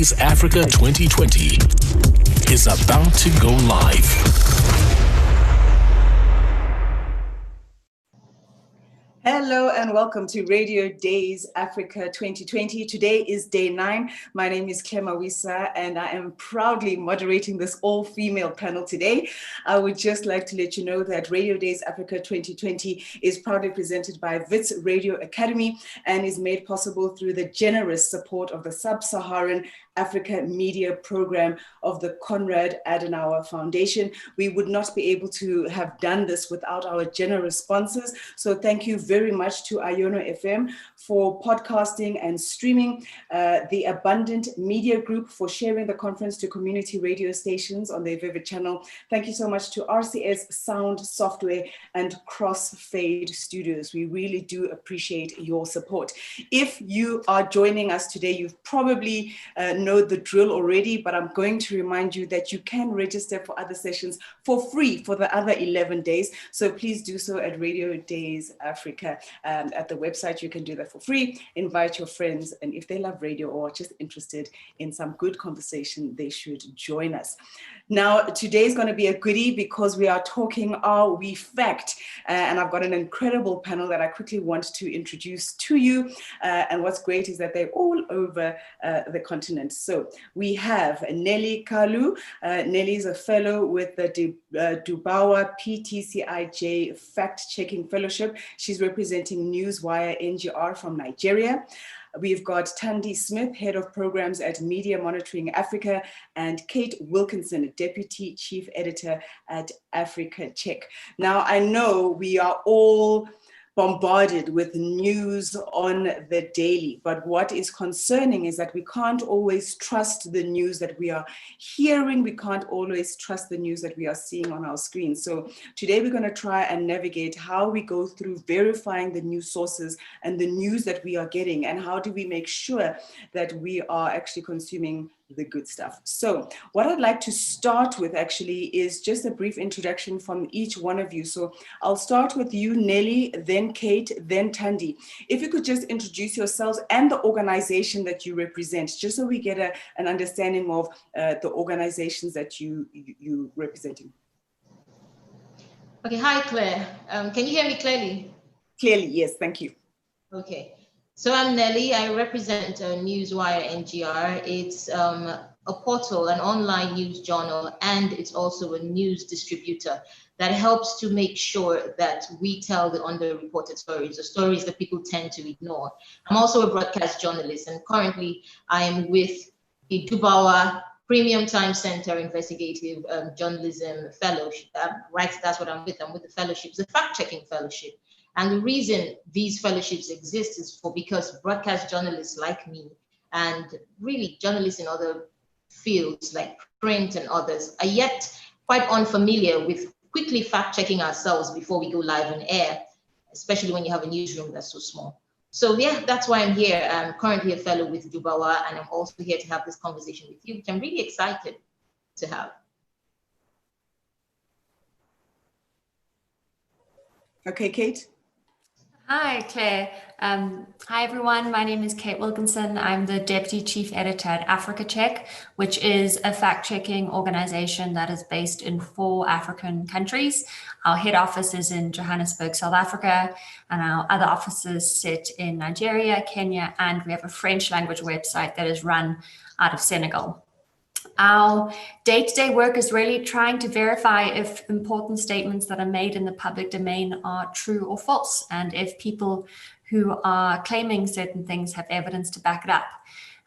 Days Africa 2020 is about to go live. Hello and welcome to Radio Days Africa 2020. Today is day 9. My name is Claire Mawisa and I am proudly moderating this all-female panel today. I would just like to let you know that Radio Days Africa 2020 is proudly presented by WITS Radio Academy and is made possible through the generous support of the Sub-Saharan Africa Media Program of the Konrad Adenauer Foundation. We would not be able to have done this without our generous sponsors. So thank you very much to Iono FM for podcasting and streaming, the Abundant Media Group for sharing the conference to community radio stations on their Vivid channel. Thank you so much to RCS Sound Software and Crossfade Studios. We really do appreciate your support. If you are joining us today, you've probably know the drill already, but I'm going to remind you that you can register for other sessions for free for the other 11 days. So please do so at Radio Days Africa. At the website, you can do that for free. Invite your friends, and if they love radio or are just interested in some good conversation, they should join us. Now, today is going to be a goodie because we are talking Are We Fact? And I've got an incredible panel that I quickly want to introduce to you. And what's great is that they're all over the continent. So we have Nelly Kalu. Nelly is a fellow with the Dubawa PTCIJ Fact-Checking Fellowship. She's representing Newswire NGR from Nigeria. We've got Tandy Smith, Head of Programs at Media Monitoring Africa, and Kate Wilkinson, Deputy Chief Editor at Africa Check. Now, I know we are all bombarded with news on the daily, but what is concerning is that we can't always trust the news that we are hearing. We can't always trust the news that we are seeing on our screen. So today we're going to try and navigate how we go through verifying the news sources and the news that we are getting, and how do we make sure that we are actually consuming the good stuff. So what I'd like to start with actually is just a brief introduction from each one of you. So I'll start with you, Nelly, then Kate, then Tandy. If you could just introduce yourselves and the organization that you represent, just so we get an understanding of the organizations that you representing. Okay, hi Claire. Can you hear me clearly? Clearly, yes, thank you. Okay. So I'm Nelly. I represent Newswire NGR. It's a portal, an online news journal, and it's also a news distributor that helps to make sure that we tell the underreported stories, the stories that people tend to ignore. I'm also a broadcast journalist, and currently I am with the Dubawa Premium Time Center Investigative Journalism Fellowship. Right, that's what I'm with. I'm with the fellowship. It's a fact-checking fellowship. And the reason these fellowships exist is because broadcast journalists like me, and really journalists in other fields like print and others, are yet quite unfamiliar with quickly fact-checking ourselves before we go live on air, especially when you have a newsroom that's so small. So yeah, that's why I'm here. I'm currently a fellow with Dubawa, and I'm also here to have this conversation with you, which I'm really excited to have. Okay, Kate. Hi, Claire. Hi, everyone. My name is Kate Wilkinson. I'm the Deputy Chief Editor at Africa Check, which is a fact-checking organization that is based in 4 African countries. Our head office is in Johannesburg, South Africa, and our other offices sit in Nigeria, Kenya, and we have a French language website that is run out of Senegal. Our day-to-day work is really trying to verify if important statements that are made in the public domain are true or false, and if people who are claiming certain things have evidence to back it up.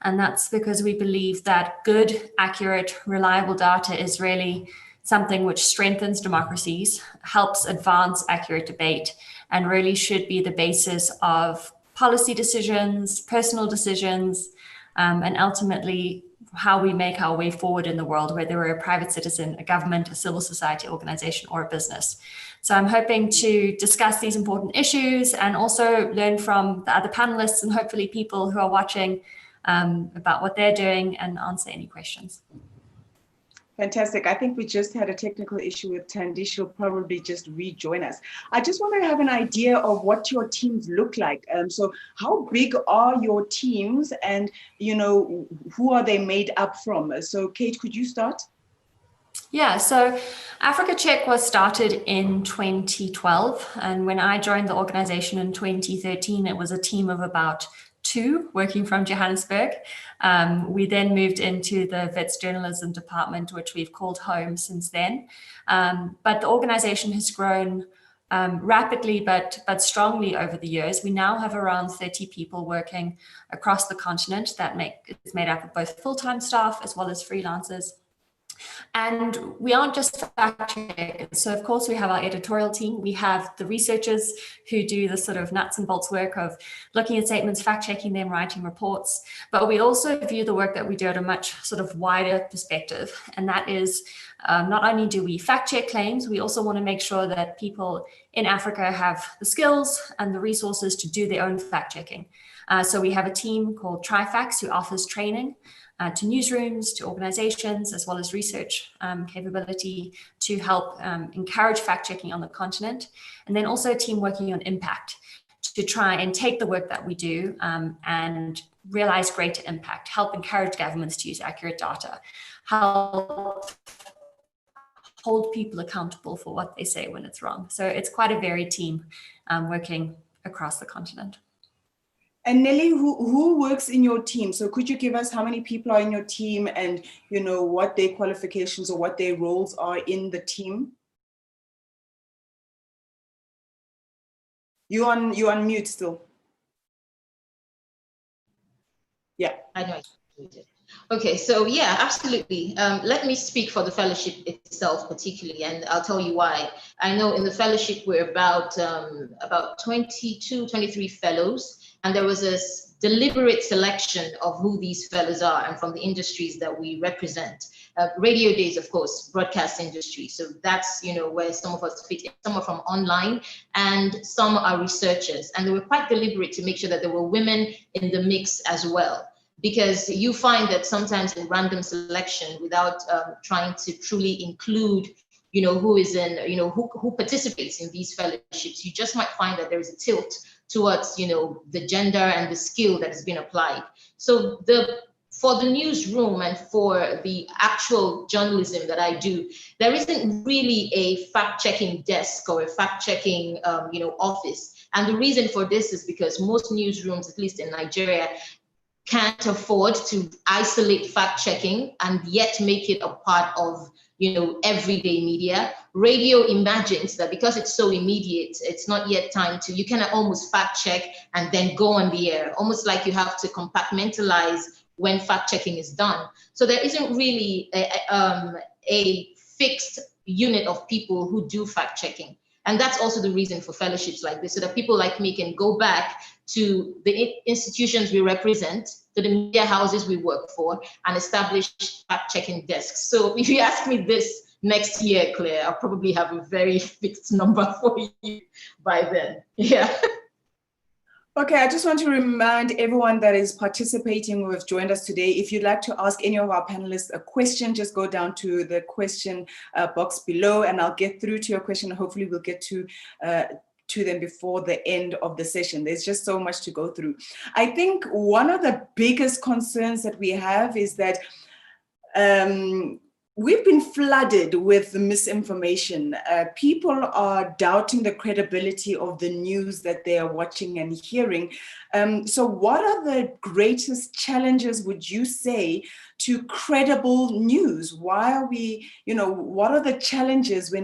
And that's because we believe that good, accurate, reliable data is really something which strengthens democracies, helps advance accurate debate, and really should be the basis of policy decisions, personal decisions, and ultimately how we make our way forward in the world, whether we're a private citizen, a government, a civil society organization, or a business. So I'm hoping to discuss these important issues and also learn from the other panelists and hopefully people who are watching about what they're doing and answer any questions. Fantastic. I think we just had a technical issue with Tandy. She'll probably just rejoin us. I just want to have an idea of what your teams look like. So how big are your teams, and, you know, who are they made up from? So Kate, could you start? Yeah, so Africa Check was started in 2012. And when I joined the organization in 2013, it was a team of about 2 working from Johannesburg. We then moved into the Wits journalism department, which we've called home since then. But the organization has grown rapidly but strongly over the years. We now have around 30 people working across the continent that is made up of both full-time staff as well as freelancers. And we aren't just fact checkers. So of course we have our editorial team. We have the researchers who do the sort of nuts and bolts work of looking at statements, fact checking them, writing reports. But we also view the work that we do at a much sort of wider perspective. And that is not only do we fact check claims, we also want to make sure that people in Africa have the skills and the resources to do their own fact checking. So we have a team called TriFacts who offers training to newsrooms, to organizations, as well as research capability to help encourage fact-checking on the continent. And then also a team working on impact to try and take the work that we do and realize greater impact, help encourage governments to use accurate data, help hold people accountable for what they say when it's wrong. So it's quite a varied team working across the continent. And Nelly, who works in your team? So could you give us how many people are in your team, and, you know, what their qualifications or what their roles are in the team? You on mute still. Yeah. I know. Okay, so yeah, absolutely. Let me speak for the fellowship itself particularly, and I'll tell you why. I know in the fellowship we're about 22, 23 fellows, and there was a deliberate selection of who these fellows are and from the industries that we represent. Radio Days, of course, broadcast industry. So that's, you know, where some of us fit in. Some are from online and some are researchers. And they were quite deliberate to make sure that there were women in the mix as well. Because you find that sometimes in random selection, without trying to truly include, you know, who is in, you know, who participates in these fellowships, you just might find that there is a tilt towards, you know, the gender and the skill that has been applied. So for the newsroom and for the actual journalism that I do, there isn't really a fact-checking desk or a fact-checking, you know, office. And the reason for this is because most newsrooms, at least in Nigeria, can't afford to isolate fact-checking and yet make it a part of, you know, everyday media. Radio imagines that because it's so immediate, it's not yet time to, you can almost fact-check and then go on the air, almost like you have to compartmentalize when fact-checking is done. So there isn't really a fixed unit of people who do fact-checking. And that's also the reason for fellowships like this, so that people like me can go back to the institutions we represent, to the media houses we work for, and establish fact-checking desks. So if you ask me this next year, Claire, I'll probably have a very fixed number for you by then. Yeah. Okay, I just want to remind everyone that is participating who have joined us today, if you'd like to ask any of our panelists a question, just go down to the question box below and I'll get through to your question. Hopefully we'll get to them before the end of the session. There's just so much to go through. I think one of the biggest concerns that we have is that we've been flooded with misinformation. People are doubting the credibility of the news that they are watching and hearing. So what are the greatest challenges, would you say, to credible news? Why are we, you know, what are the challenges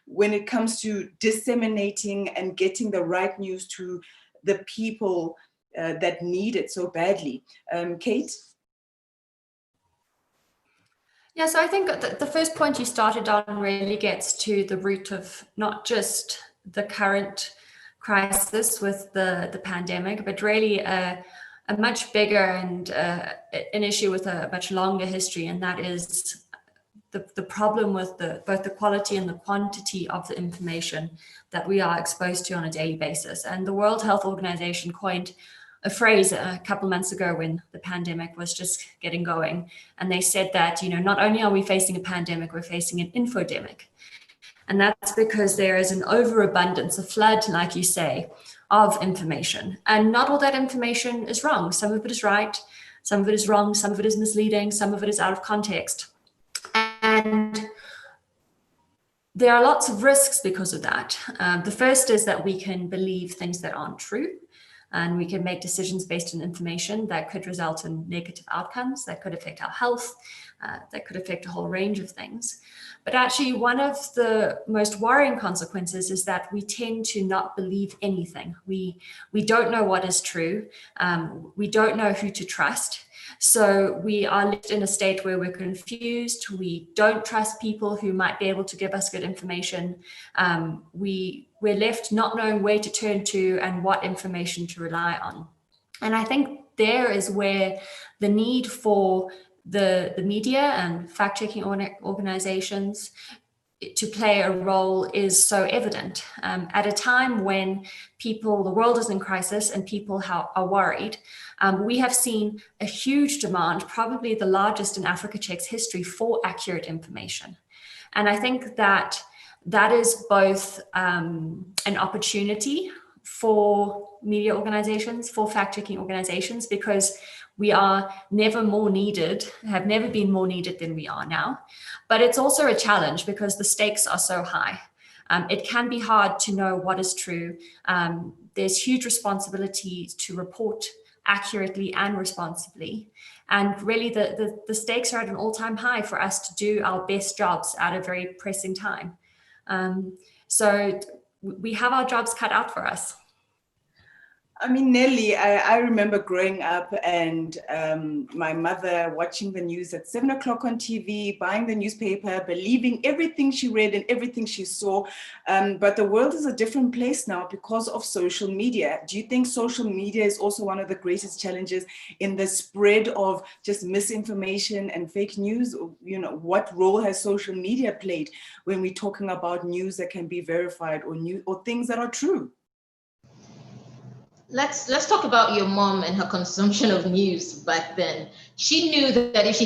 when it comes to disseminating and getting the right news to the people that need it so badly? Kate? Yeah, so I think the first point you started on really gets to the root of not just the current crisis with the pandemic, but really a much bigger and an issue with a much longer history, and that is the problem with both the quality and the quantity of the information that we are exposed to on a daily basis. And the World Health Organization coined a phrase a couple months ago when the pandemic was just getting going. And they said that, not only are we facing a pandemic, we're facing an infodemic. And that's because there is an overabundance, a flood, like you say, of information. And not all that information is wrong. Some of it is right, some of it is wrong, some of it is misleading, some of it is out of context. And there are lots of risks because of that. The first is that we can believe things that aren't true, and we can make decisions based on information that could result in negative outcomes, that could affect our health, that could affect a whole range of things. But actually, one of the most worrying consequences is that we tend to not believe anything. We don't know what is true. We don't know who to trust. So we are left in a state where we're confused. We don't trust people who might be able to give us good information. We're left not knowing where to turn to and what information to rely on. And I think there is where the need for the media and fact-checking organizations to play a role is so evident. At a time when the world is in crisis and people are worried, we have seen a huge demand, probably the largest in Africa Check's history, for accurate information. And I think that is both an opportunity for media organizations, for fact-checking organizations, because we are never more needed, have never been more needed than we are now. But it's also a challenge because the stakes are so high. It can be hard to know what is true. There's huge responsibility to report accurately and responsibly. And really the stakes are at an all-time high for us to do our best jobs at a very pressing time. So we have our jobs cut out for us. I mean, Nelly, I remember growing up and my mother watching the news at 7 o'clock on TV, buying the newspaper, believing everything she read and everything she saw. But the world is a different place now because of social media. Do you think social media is also one of the greatest challenges in the spread of just misinformation and fake news? What role has social media played when we're talking about news that can be verified or things that are true? Let's talk about your mom and her consumption of news back then. She knew that if she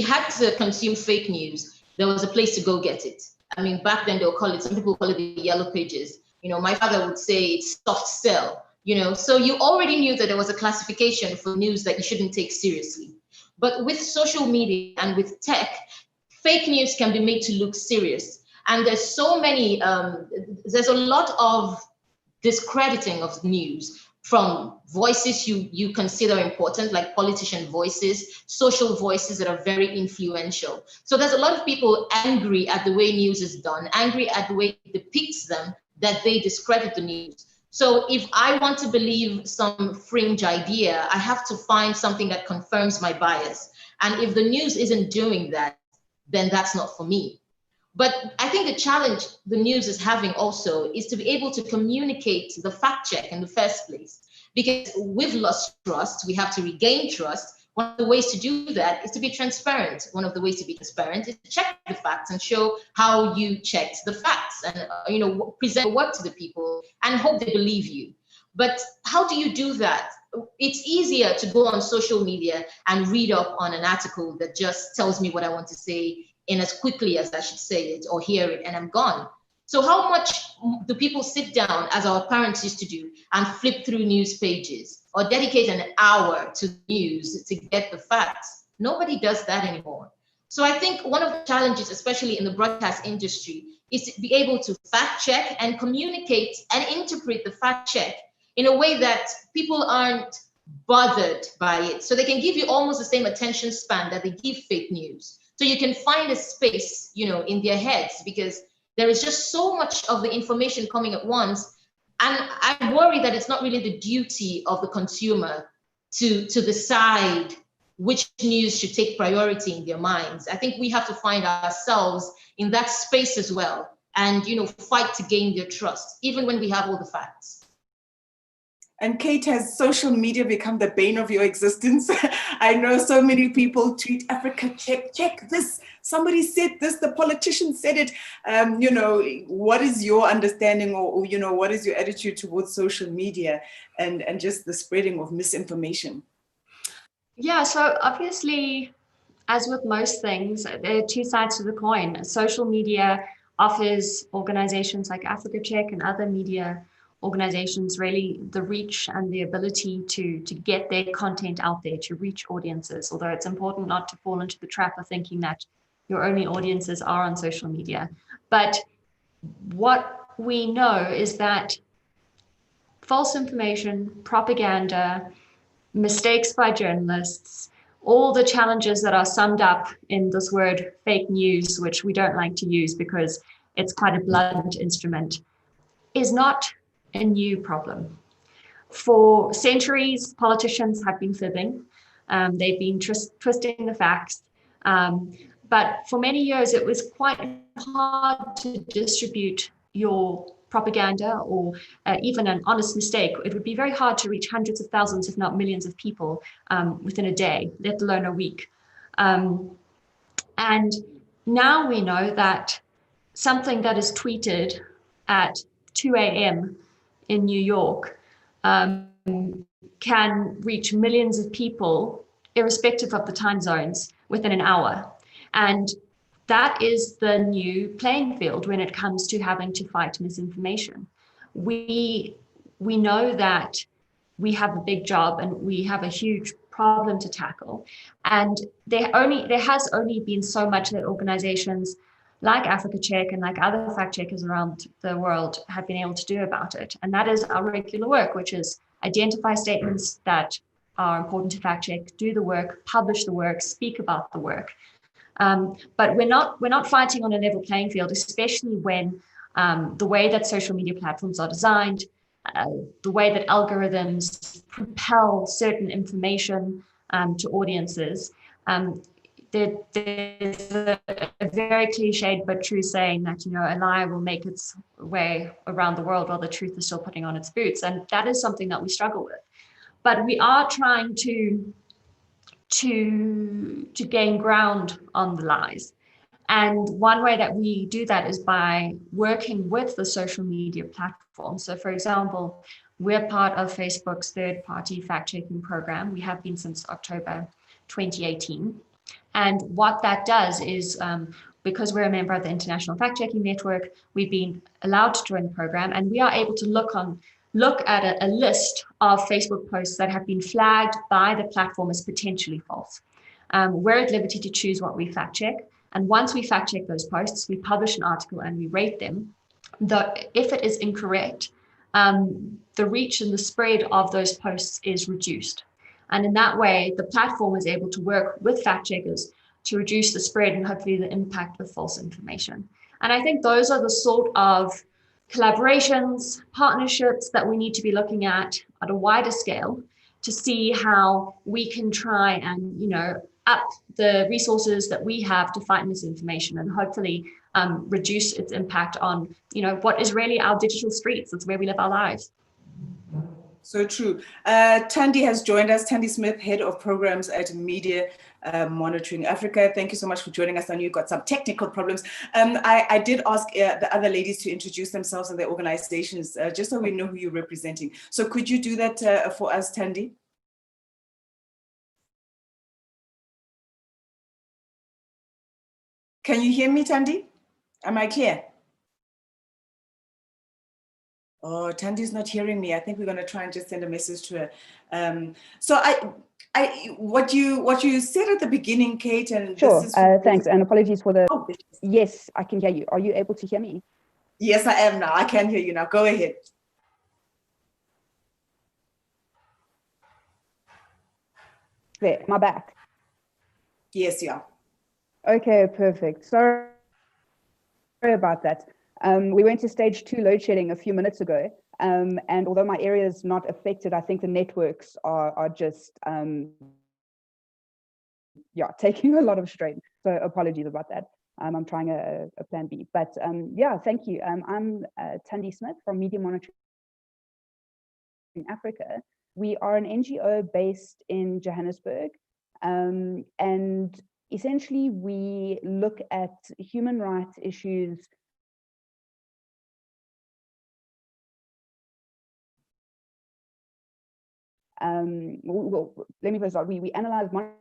had to consume fake news, there was a place to go get it. I mean, back then some people call it the yellow pages. My father would say it's soft sell, so you already knew that there was a classification for news that you shouldn't take seriously. But with social media and with tech, fake news can be made to look serious. And there's so many, there's a lot of discrediting of news from voices you consider important, like politician voices, social voices that are very influential. So there's a lot of people angry at the way news is done, angry at the way it depicts them, that they discredit the news. So if I want to believe some fringe idea, I have to find something that confirms my bias. And if the news isn't doing that, then that's not for me. But I think the challenge the news is having also is to be able to communicate the fact check in the first place. Because we've lost trust, we have to regain trust. One of the ways to do that is to be transparent. One of the ways to be transparent is to check the facts and show how you checked the facts and present what to the people and hope they believe you. But how do you do that? It's easier to go on social media and read up on an article that just tells me what I want to say in as quickly as I should say it or hear it, and I'm gone. So how much do people sit down, as our parents used to do, and flip through news pages or dedicate an hour to news to get the facts? Nobody does that anymore. So I think one of the challenges, especially in the broadcast industry, is to be able to fact check and communicate and interpret the fact check in a way that people aren't bothered by it. So they can give you almost the same attention span that they give fake news. So you can find a space, in their heads, because there is just so much of the information coming at once. And I worry that it's not really the duty of the consumer to decide which news should take priority in their minds. I think we have to find ourselves in that space as well and, fight to gain their trust, even when we have all the facts. And Kate, has social media become the bane of your existence? I know so many people tweet, Africa, check this. Somebody said this, the politician said it. What is your understanding or what is your attitude towards social media and just the spreading of misinformation? Yeah, so obviously, as with most things, there are two sides to the coin. Social media offers organizations like Africa Check and other media organizations really the reach and the ability to get their content out there, to reach audiences, although it's important not to fall into the trap of thinking that your only audiences are on social media. But what we know is that false information, propaganda, mistakes by journalists, all the challenges that are summed up in this word fake news, which we don't like to use because it's quite a blunt instrument, is not a new problem. For centuries, politicians have been fibbing. They've been twisting the facts. But for many years, it was quite hard to distribute your propaganda or even an honest mistake. It would be very hard to reach hundreds of thousands, if not millions of people within a day, let alone a week. And now we know that something that is tweeted at 2 a.m. in New York can reach millions of people, irrespective of the time zones, within an hour. And that is the new playing field when it comes to having to fight misinformation. We know that we have a big job and we have a huge problem to tackle. And there has only been so much that organizations like Africa Check and like other fact checkers around the world have been able to do about it. And that is our regular work, which is identify statements that are important to fact check, do the work, publish the work, speak about the work. But we're not fighting on a level playing field, especially when the way that social media platforms are designed, the way that algorithms propel certain information to audiences. There's a very cliched but true saying that, a lie will make its way around the world while the truth is still putting on its boots. And that is something that we struggle with. But we are trying to gain ground on the lies. And one way that we do that is by working with the social media platform. So for example, we're part of Facebook's third-party fact-checking program. We have been since October 2018. And what that does is, because we're a member of the International Fact-Checking Network, we've been allowed to join the program, and we are able to look at a list of Facebook posts that have been flagged by the platform as potentially false. We're at liberty to choose what we fact check. And once we fact check those posts, we publish an article and we rate them. If it is incorrect, the reach and the spread of those posts is reduced. And in that way, the platform is able to work with fact checkers to reduce the spread and hopefully the impact of false information. And I think those are the sort of collaborations, partnerships that we need to be looking at a wider scale to see how we can try and, up the resources that we have to fight misinformation and hopefully reduce its impact on, what is really our digital streets. It's where we live our lives. So true. Tandy has joined us. Tandy Smith, Head of Programs at Media Monitoring Africa. Thank you so much for joining us. I know you've got some technical problems. I did ask the other ladies to introduce themselves and their organizations, just so we know who you're representing. So could you do that for us, Tandy? Can you hear me, Tandy? Am I clear? Oh, Tandy's not hearing me. I think we're going to try and just send a message to her. So what you said at the beginning, Kate, and sure. This is thanks, and apologies for the. Oh, yes, I can hear you. Are you able to hear me? Yes, I am now. I can hear you now. Go ahead. There, my back. Yes, yeah. Okay, perfect. Sorry about that. We went to stage 2 load shedding a few minutes ago, and although my area is not affected, I think the networks are just taking a lot of strain. So apologies about that. I'm trying a plan B, but yeah, thank you. I'm Tandy Smith from Media Monitoring Africa. We are an NGO based in Johannesburg, and essentially we look at human rights issues well, let me first start. We analyze, monitor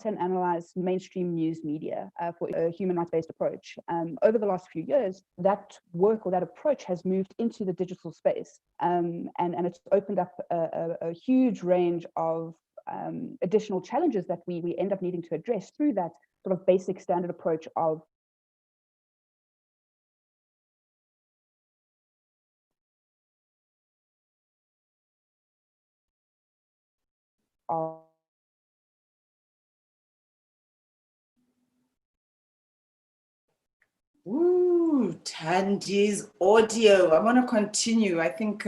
and analyze mainstream news media for a human rights-based approach. Over the last few years, that work or that approach has moved into the digital space, and it's opened up a huge range of additional challenges that we end up needing to address through that sort of basic standard approach of Ooh, Tandy's audio. I want to continue. I think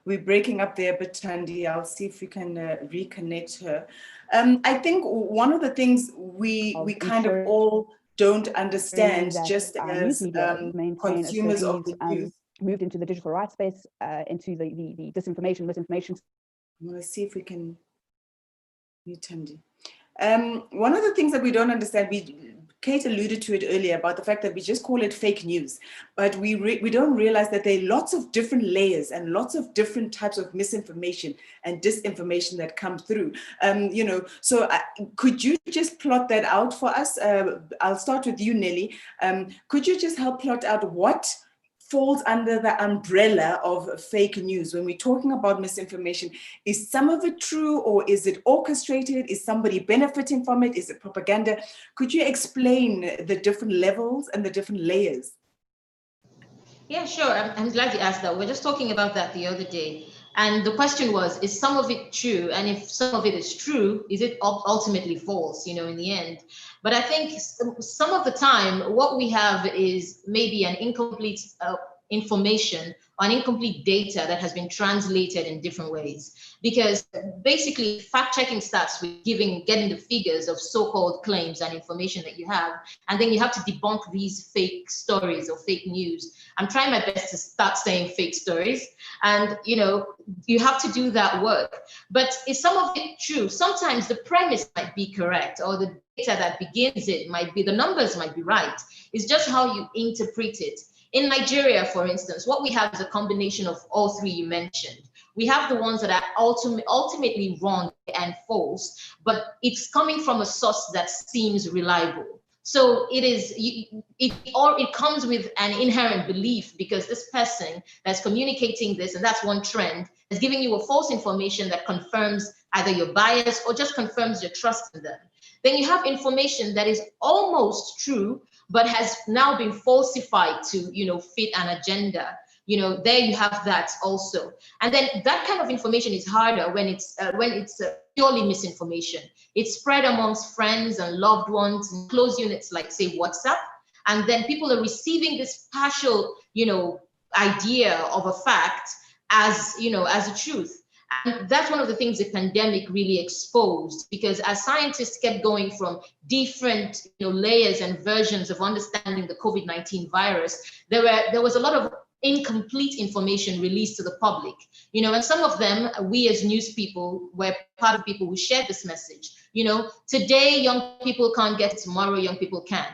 we're breaking up there, but Tandy, I'll see if we can reconnect her. I think one of the things we kind of all don't understand, just as consumers of the news, moved into the digital rights space, into the disinformation, misinformation. I'm going to see if we can mute Tandy. One of the things that we don't understand, Kate alluded to it earlier about the fact that we just call it fake news, but we don't realize that there are lots of different layers and lots of different types of misinformation and disinformation that come through. So could you just plot that out for us? I'll start with you, Nelly. Could you just help plot out what falls under the umbrella of fake news? When we're talking about misinformation, is some of it true, or is it orchestrated? Is somebody benefiting from it? Is it propaganda? Could you explain the different levels and the different layers? Yeah, sure. I'm glad you asked that. We were just talking about that the other day. And the question was, is some of it true? And if some of it is true, is it ultimately false, in the end? But I think some of the time, what we have is maybe an incomplete information or an incomplete data that has been translated in different ways. Because basically, fact-checking starts with getting the figures of so-called claims and information that you have, and then you have to debunk these fake stories or fake news. I'm trying my best to start saying fake stories, and you have to do that work. But is some of it true? Sometimes the premise might be correct, or the data that begins it might be, the numbers might be right. It's just how you interpret it. In Nigeria, for instance, what we have is a combination of all three you mentioned. We have the ones that are ultimately wrong and false, but it's coming from a source that seems reliable. So it comes with an inherent belief, because this person that's communicating this, and that's one trend, is giving you a false information that confirms either your bias or just confirms your trust in them. Then you have information that is almost true, but has now been falsified to, fit an agenda. There you have that also. And then that kind of information is harder when it's purely misinformation. It's spread amongst friends and loved ones and close units like, say, WhatsApp. And then people are receiving this partial, idea of a fact as a truth. And that's one of the things the pandemic really exposed, because as scientists kept going from different layers and versions of understanding the COVID-19 virus, there was a lot of incomplete information released to the public, and some of them, we as news people were part of people who shared this message. Today young people can't get it, tomorrow young people can.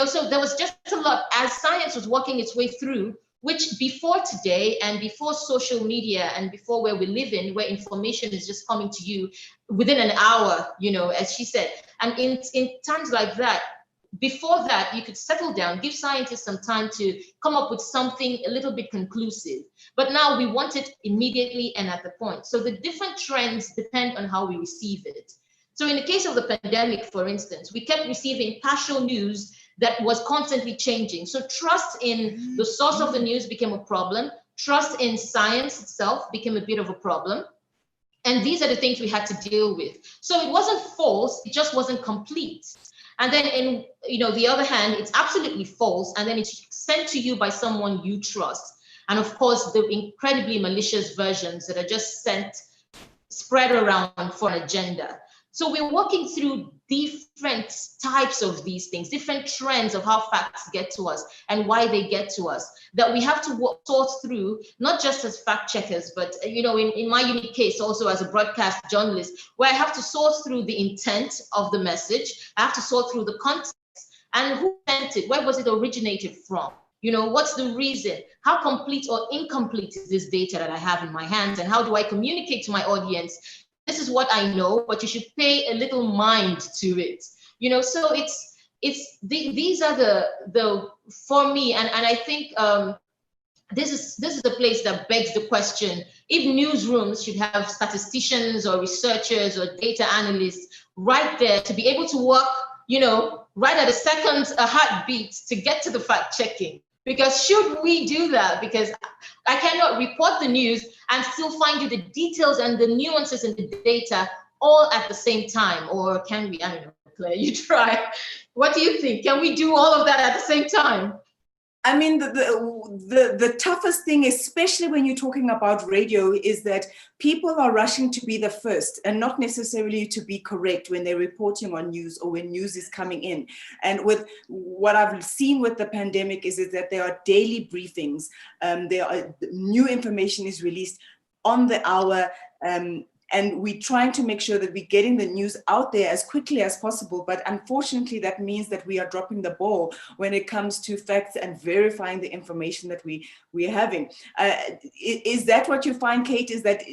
So there was just a lot as science was working its way through, which before today and before social media and before where we live in, where information is just coming to you within an hour, as she said. And in times like that, before that, you could settle down, give scientists some time to come up with something a little bit conclusive. But now we want it immediately and at the point. So the different trends depend on how we receive it. So in the case of the pandemic, for instance, we kept receiving partial news that was constantly changing. So trust in the source of the news became a problem. Trust in science itself became a bit of a problem. And these are the things we had to deal with. So it wasn't false, it just wasn't complete. And then in the other hand, it's absolutely false, and then it's sent to you by someone you trust. And of course, the incredibly malicious versions that are just spread around for an agenda. So we're working through different types of these things, different trends of how facts get to us and why they get to us, that we have to sort through, not just as fact checkers, but in my unique case, also as a broadcast journalist, where I have to sort through the intent of the message. I have to sort through the context and who sent it, where was it originated from? What's the reason? How complete or incomplete is this data that I have in my hands? And how do I communicate to my audience? This is what I know, but you should pay a little mind to it. So these are the for me, and I think this is the place that begs the question: if newsrooms should have statisticians or researchers or data analysts right there to be able to work, right at a heartbeat to get to the fact checking. Because should we do that? Because I cannot report the news and still find you the details and the nuances in the data all at the same time. Or can we? I don't know, Claire, you try. What do you think? Can we do all of that at the same time? I mean, the toughest thing, especially when you're talking about radio, is that people are rushing to be the first and not necessarily to be correct when they're reporting on news or when news is coming in. And with what I've seen with the pandemic is that there are daily briefings. New information is released on the hour. And we're trying to make sure that we're getting the news out there as quickly as possible. But unfortunately, that means that we are dropping the ball when it comes to facts and verifying the information that we're having. Is that what you find, Kate, is that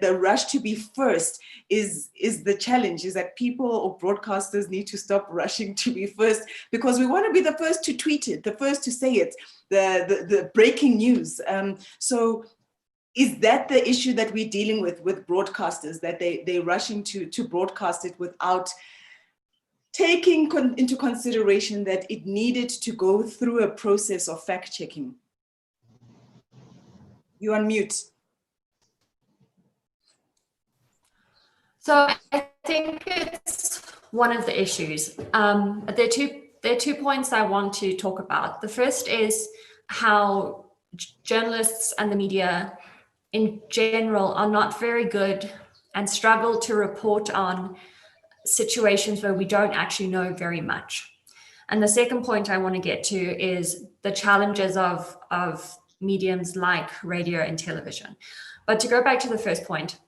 the rush to be first is the challenge, is that people or broadcasters need to stop rushing to be first, because we want to be the first to tweet it, the first to say it, the breaking news. So is that the issue that we're dealing with broadcasters, that they're rushing to broadcast it without taking into consideration that it needed to go through a process of fact checking? You're on mute. So I think it's one of the issues. There are two points I want to talk about. The first is how journalists and the media in general are not very good and struggle to report on situations where we don't actually know very much. And the second point I want to get to is the challenges of mediums like radio and television. But to go back to the first point,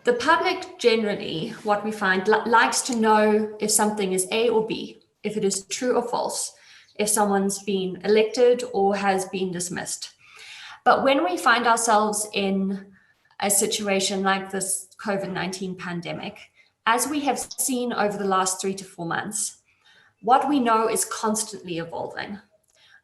the public generally, what we find, likes to know if something is A or B, if it is true or false, if someone's been elected or has been dismissed. But when we find ourselves in a situation like this COVID-19 pandemic, as we have seen over the last 3 to 4 months, what we know is constantly evolving.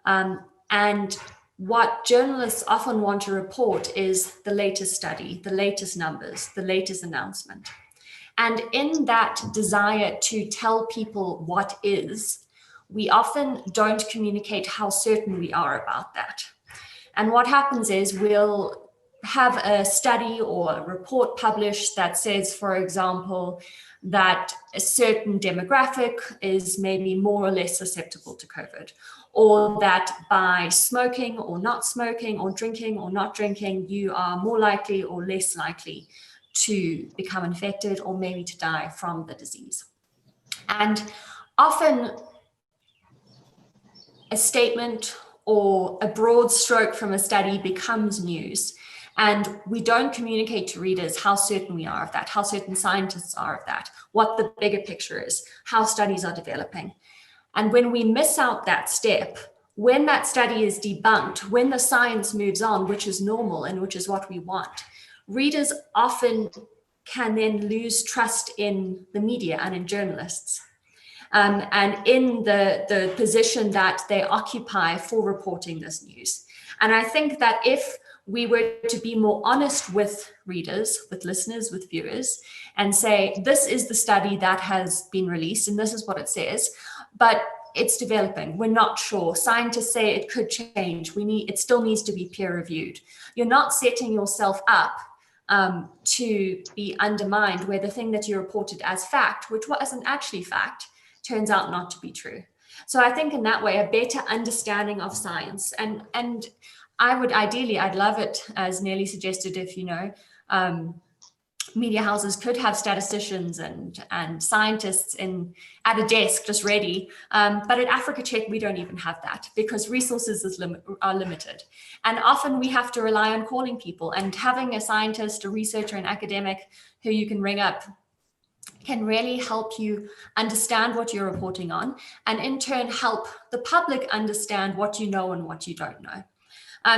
And what journalists often want to report is the latest study, the latest numbers, the latest announcement. And in that desire to tell people what is, we often don't communicate how certain we are about that. And what happens is we'll have a study or a report published that says, for example, that a certain demographic is maybe more or less susceptible to COVID, or that by smoking or not smoking or drinking or not drinking, you are more likely or less likely to become infected or maybe to die from the disease. And often a statement or a broad stroke from a study becomes news. And we don't communicate to readers how certain we are of that, how certain scientists are of that, what the bigger picture is, how studies are developing. And when we miss out that step, when that study is debunked, when the science moves on, which is normal and which is what we want, readers often can then lose trust in the media and in journalists. And in the position that they occupy for reporting this news. And I think that if we were to be more honest with readers, with listeners, with viewers, and say, this is the study that has been released and this is what it says, but it's developing, we're not sure. Scientists say it could change. It still needs to be peer reviewed. You're not setting yourself up to be undermined where the thing that you reported as fact, which wasn't actually fact, turns out not to be true. So I think in that way, a better understanding of science, and I'd love it, as Nelly suggested, if media houses could have statisticians and scientists at a desk just ready. But at Africa Check, we don't even have that because resources are limited. And often we have to rely on calling people, and having a scientist, a researcher, an academic who you can ring up can really help you understand what you're reporting on, and in turn help the public understand what you know and what you don't know.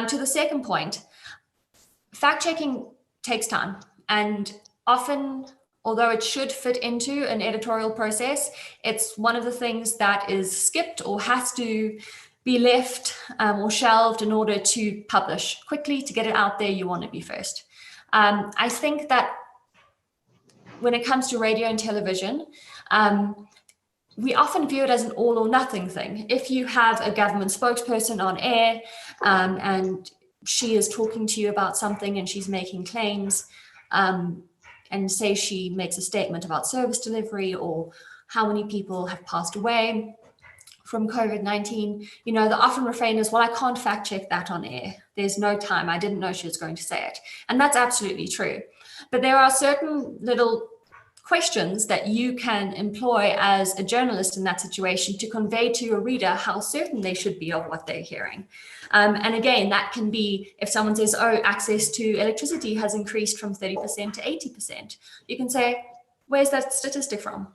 To the second point, fact-checking takes time, and often, although it should fit into an editorial process, it's one of the things that is skipped or has to be left or shelved in order to publish quickly. To get it out there, you want to be first. I think that when it comes to radio and television, we often view it as an all or nothing thing. If you have a government spokesperson on air and she is talking to you about something and she's making claims, and say she makes a statement about service delivery or how many people have passed away from COVID-19, you know, the often refrain is, well, I can't fact check that on air. There's no time. I didn't know she was going to say it. And that's absolutely true. But there are certain little questions that you can employ as a journalist in that situation to convey to your reader how certain they should be of what they're hearing. And again, that can be if someone says, oh, access to electricity has increased from 30% to 80%. You can say, where's that statistic from?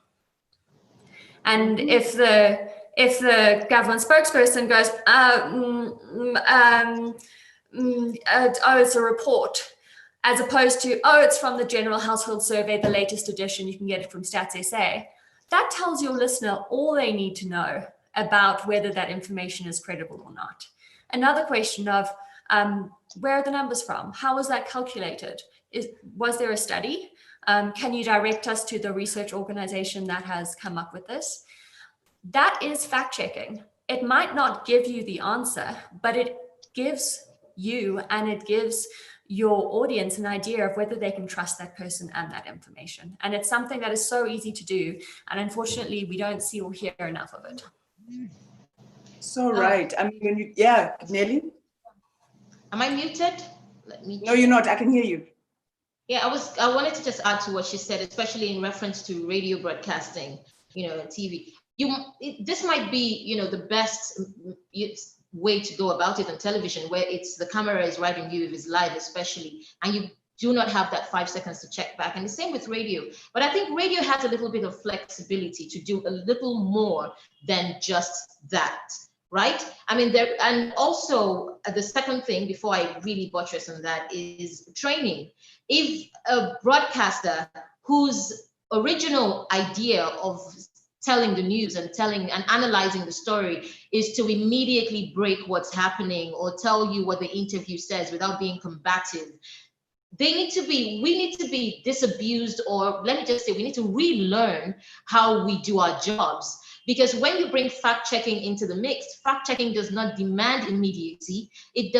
And if the government spokesperson goes, oh, it's a report, as opposed to, oh, it's from the General Household Survey, the latest edition, you can get it from Stats SA. That tells your listener all they need to know about whether that information is credible or not. Another question of, where are the numbers from? How was that calculated? Was there a study? Can you direct us to the research organization that has come up with this? That is fact checking. It might not give you the answer, but it gives you and it gives your audience an idea of whether they can trust that person and that information. And it's something that is so easy to do. And unfortunately, we don't see or hear enough of it. So right. I mean, when you, yeah, Nelly? Am I muted? No, you're not. I can hear you. Yeah, I wanted to just add to what she said, especially in reference to radio broadcasting, you know, TV. This might be, you know, the best way to go about it on television, where the camera is right on you, if it's live especially, and you do not have that 5 seconds to check back. And the same with radio. But I think radio has a little bit of flexibility to do a little more than just that, right? I mean, and also the second thing, before I really buttress on that, is training. If a broadcaster whose original idea of telling the news and analyzing the story is to immediately break what's happening or tell you what the interview says without being combative, we need to be disabused, or let me just say, we need to relearn how we do our jobs. Because when you bring fact-checking into the mix, fact-checking does not demand immediacy. It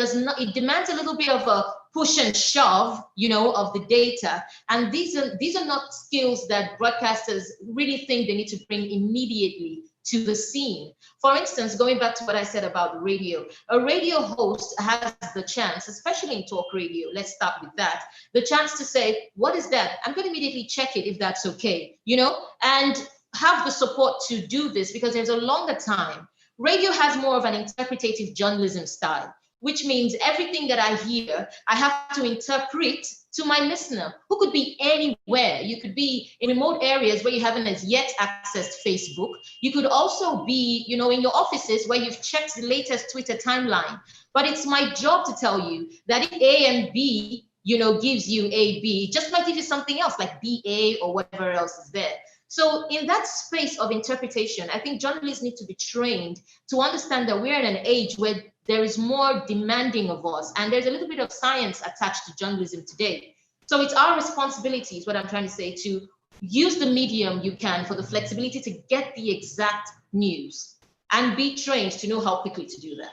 demands a little bit of a push and shove, you know, of the data. And these are not skills that broadcasters really think they need to bring immediately to the scene. For instance, going back to what I said about radio, a radio host has the chance, especially in talk radio, let's start with that, the chance to say, what is that? I'm going to immediately check it if that's okay, you know, and have the support to do this because there's a longer time. Radio has more of an interpretative journalism style, which means everything that I hear, I have to interpret to my listener, who could be anywhere. You could be in remote areas where you haven't as yet accessed Facebook. You could also be, you know, in your offices where you've checked the latest Twitter timeline. But it's my job to tell you that if A and B, you know, gives you A, B, just might give you something else like BA or whatever else is there. So in that space of interpretation, I think journalists need to be trained to understand that we're in an age where there is more demanding of us, and there's a little bit of science attached to journalism today. So it's our responsibility, is what I'm trying to say, to use the medium you can for the flexibility to get the exact news and be trained to know how quickly to do that.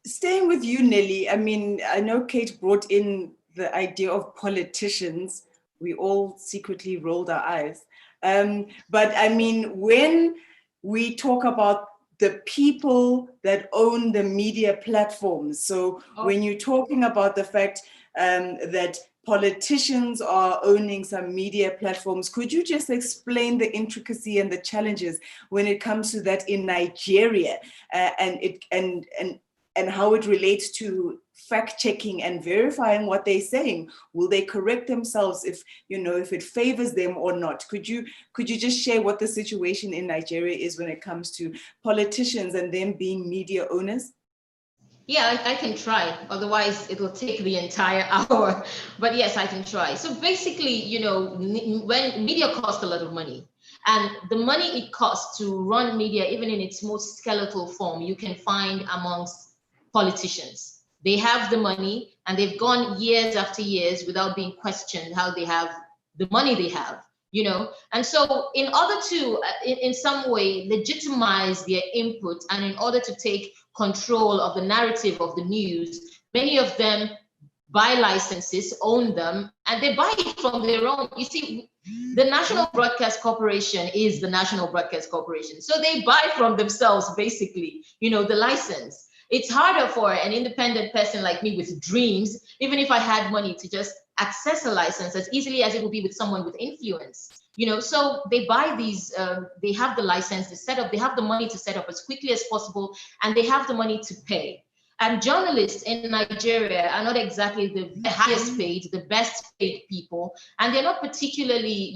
Staying with you, Nelly, I mean, I know Kate brought in the idea of politicians. We all secretly rolled our eyes. But I mean, when we talk about the people that own the media platforms, so when you're talking about the fact that politicians are owning some media platforms. Could you just explain the intricacy and the challenges when it comes to that in Nigeria, and how it relates to fact checking and verifying what they're saying? Will they correct themselves if it favors them or not? Could you just share what the situation in Nigeria is when it comes to politicians and them being media owners? Yeah, I can try. Otherwise, it will take the entire hour. But yes, I can try. So basically, when media costs a lot of money, and the money it costs to run media, even in its most skeletal form, you can find amongst politicians. They have the money, and they've gone years after years without being questioned how they have the money they have. And so in order to, in some way, legitimize their input, and in order to take control of the narrative of the news, many of them buy licenses, own them, and they buy it from their own. You see, the National Broadcast Corporation is the National Broadcast Corporation. So they buy from themselves, basically, the license. It's harder for an independent person like me with dreams, even if I had money, to just access a license as easily as it would be with someone with influence. So they buy these, they have the license, they have the money to set up as quickly as possible, and they have the money to pay. And journalists in Nigeria are not exactly the highest paid, the best paid people, and they're not particularly,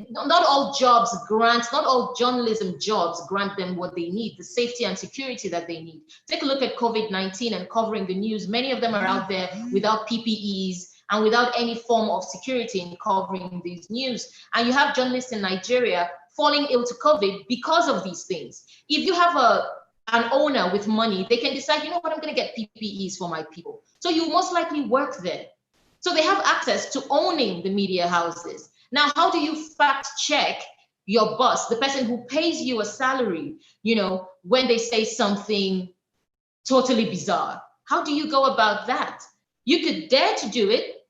not all journalism jobs grant them what they need, the safety and security that they need. Take a look at COVID-19 and covering the news. Many of them are out there without PPEs and without any form of security in covering these news. And you have journalists in Nigeria falling ill to COVID because of these things. If you have an owner with money, they can decide, I'm going to get PPEs for my people. So you most likely work there. So they have access to owning the media houses. Now, how do you fact check your boss, the person who pays you a salary, when they say something totally bizarre? How do you go about that? You could dare to do it,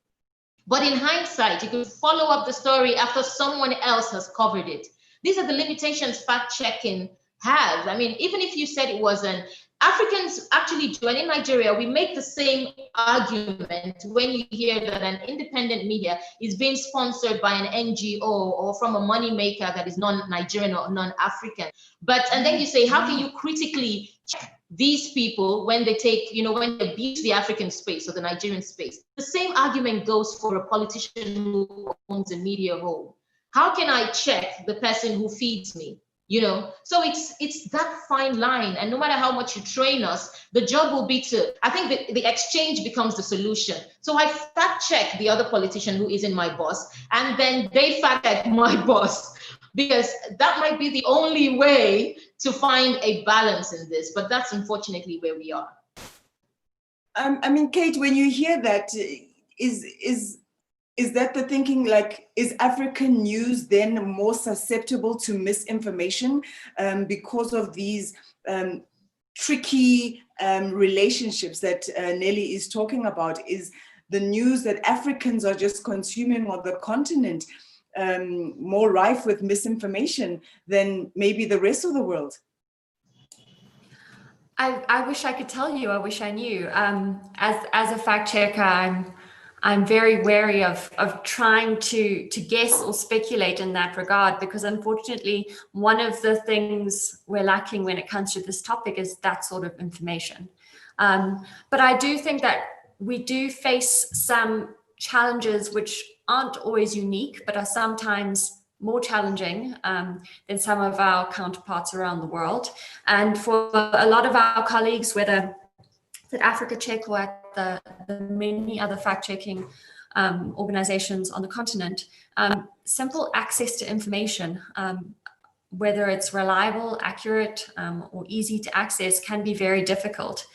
but in hindsight, you could follow up the story after someone else has covered it. These are the limitations fact checking has. I mean, even if you said it wasn't, Africans actually do, and in Nigeria, we make the same argument when you hear that an independent media is being sponsored by an NGO or from a money maker that is non-Nigerian or non-African. And then you say, how can you critically check these people when they take, when they abuse the African space or the Nigerian space? The same argument goes for a politician who owns a media home. How can I check the person who feeds me? So it's that fine line, and no matter how much you train us, the job will be I think the exchange becomes the solution. So I fact check the other politician who isn't my boss, and then they fact check my boss, because that might be the only way to find a balance in this, but that's unfortunately where we are. I mean, Kate, when you hear that, is that the thinking, like, is African news then more susceptible to misinformation because of these tricky relationships that Nelly is talking about? Is the news that Africans are just consuming on the continent more rife with misinformation than maybe the rest of the world? I wish I could tell you. I wish I knew. As a fact checker, I'm very wary of trying to guess or speculate in that regard, because unfortunately, one of the things we're lacking when it comes to this topic is that sort of information. But I do think that we do face some challenges which aren't always unique, but are sometimes more challenging than some of our counterparts around the world. And for a lot of our colleagues, whether at Africa Check or at the many other fact-checking organizations on the continent, simple access to information, whether it's reliable, accurate, or easy to access, can be very difficult.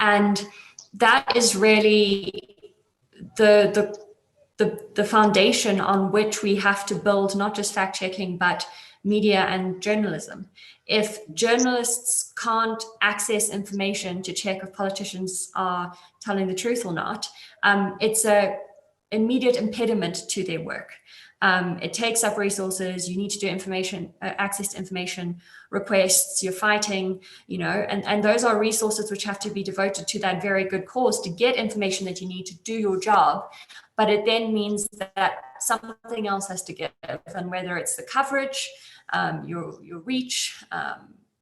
And that is really the foundation on which we have to build not just fact-checking, but media and journalism. If journalists can't access information to check if politicians are telling the truth or not, it's an immediate impediment to their work. It takes up resources. You need to do information, access to information requests. You're fighting, and those are resources which have to be devoted to that very good cause to get information that you need to do your job. But it then means that something else has to give, and whether it's the coverage, your reach,